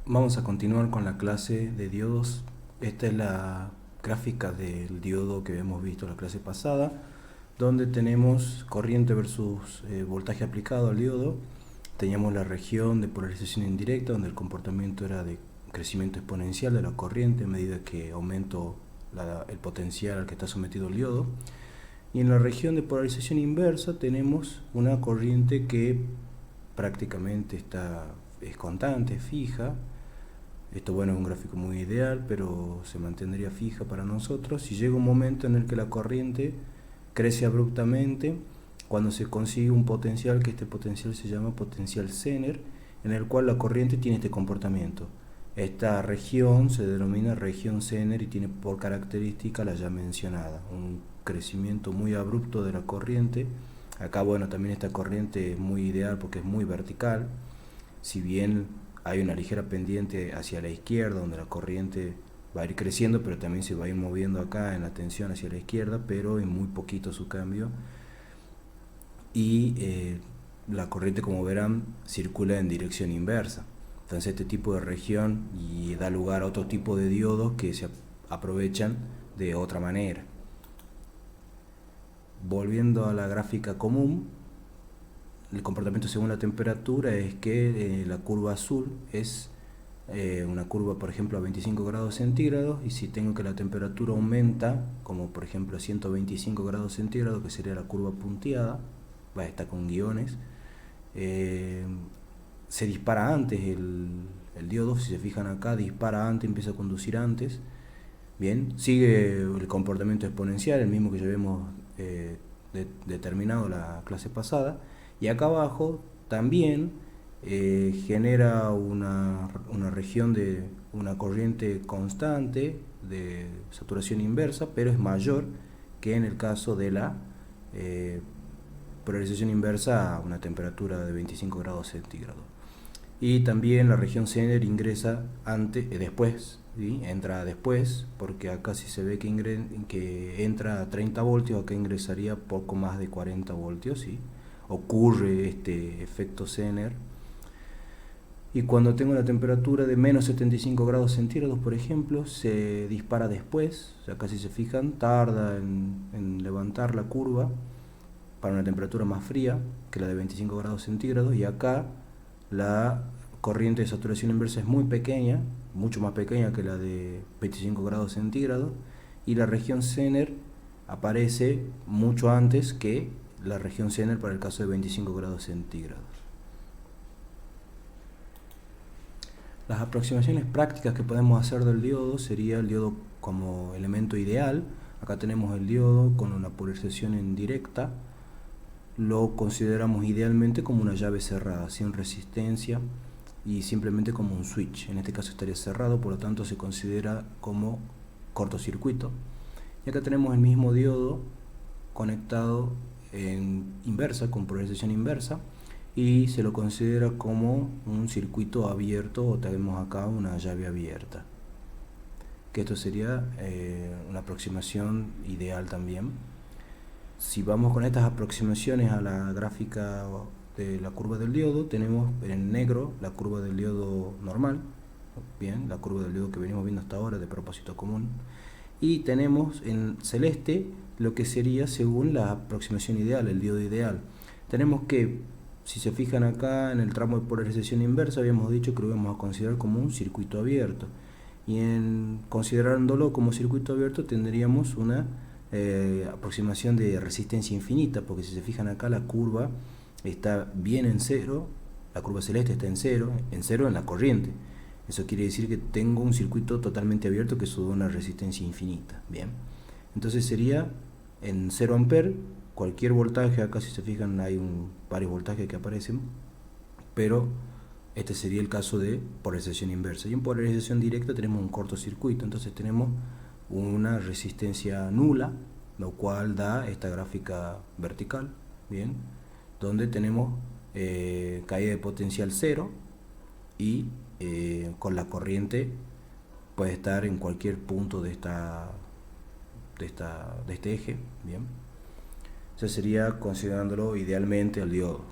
Vamos a continuar con la clase de diodos. Esta es la gráfica del diodo que hemos visto en la clase pasada, donde tenemos corriente versus voltaje aplicado al diodo. Teníamos la región de polarización indirecta, donde el comportamiento era de crecimiento exponencial de la corriente a medida que aumento el potencial al que está sometido el diodo. Y en la región de polarización inversa tenemos una corriente que prácticamente es constante, fija. Esto, bueno, es un gráfico muy ideal, pero se mantendría fija para nosotros. Y llega un momento en el que la corriente crece abruptamente cuando se consigue un potencial, que este potencial se llama potencial Zener, en el cual la corriente tiene este comportamiento. Esta región se denomina región Zener y tiene por característica la ya mencionada, un crecimiento muy abrupto de la corriente. Acá, bueno, también esta corriente es muy ideal porque es muy vertical. Si bien hay una ligera pendiente hacia la izquierda, donde la corriente va a ir creciendo, pero también se va a ir moviendo acá en la tensión hacia la izquierda, pero en muy poquito su cambio. Y la corriente, como verán, circula en dirección inversa. Entonces este tipo de región y da lugar a otro tipo de diodos que se aprovechan de otra manera. Volviendo a la gráfica común, el comportamiento según la temperatura es que la curva azul es una curva, por ejemplo, a 25 grados centígrados, y si tengo que la temperatura aumenta, como por ejemplo a 125 grados centígrados, que sería la curva punteada, está con guiones, se dispara antes el diodo. Si se fijan acá, dispara antes, empieza a conducir antes. Bien, sigue el comportamiento exponencial, el mismo que ya habíamos determinado la clase pasada. Y acá abajo también genera una región de una corriente constante de saturación inversa, pero es mayor que en el caso de la polarización inversa a una temperatura de 25 grados centígrados. Y también la región Zener ingresa después, ¿sí? Entra después, porque acá si se ve que entra a 30 voltios, acá ingresaría poco más de 40 voltios, ¿sí? Ocurre este efecto Zener. Y cuando tengo la temperatura de menos 75 grados centígrados, por ejemplo, se dispara después. O sea, acá si se fijan, tarda en levantar la curva para una temperatura más fría que la de 25 grados centígrados, y acá la corriente de saturación inversa es muy pequeña, mucho más pequeña que la de 25 grados centígrados, y la región Zener aparece mucho antes que la región Zener para el caso de 25 grados centígrados. Las aproximaciones prácticas que podemos hacer del diodo sería el diodo como elemento ideal. Acá tenemos el diodo con una polarización en directa. Lo consideramos idealmente como una llave cerrada, sin resistencia y simplemente como un switch. En este caso estaría cerrado, por lo tanto se considera como cortocircuito. Y acá tenemos el mismo diodo conectado en inversa, con polarización inversa, y se lo considera como un circuito abierto, o tenemos acá una llave abierta, que esto sería una aproximación ideal también. Si vamos con estas aproximaciones a la gráfica de la curva del diodo, tenemos en negro la curva del diodo normal, bien, la curva del diodo que venimos viendo hasta ahora de propósito común, y tenemos en celeste lo que sería según la aproximación ideal, el diodo ideal. Tenemos que, si se fijan acá en el tramo de polarización inversa, habíamos dicho que lo íbamos a considerar como un circuito abierto, y considerándolo como circuito abierto tendríamos una aproximación de resistencia infinita, porque si se fijan acá la curva está bien en cero, la curva celeste está en cero en la corriente. Eso quiere decir que tengo un circuito totalmente abierto que sube una resistencia infinita. Bien, entonces sería en 0 amperes, cualquier voltaje. Acá si se fijan hay varios voltajes que aparecen, pero este sería el caso de polarización inversa. Y en polarización directa tenemos un cortocircuito, entonces tenemos una resistencia nula, lo cual da esta gráfica vertical, bien, donde tenemos caída de potencial cero, y con la corriente puede estar en cualquier punto de este eje, bien. Eso sería considerándolo idealmente el diodo.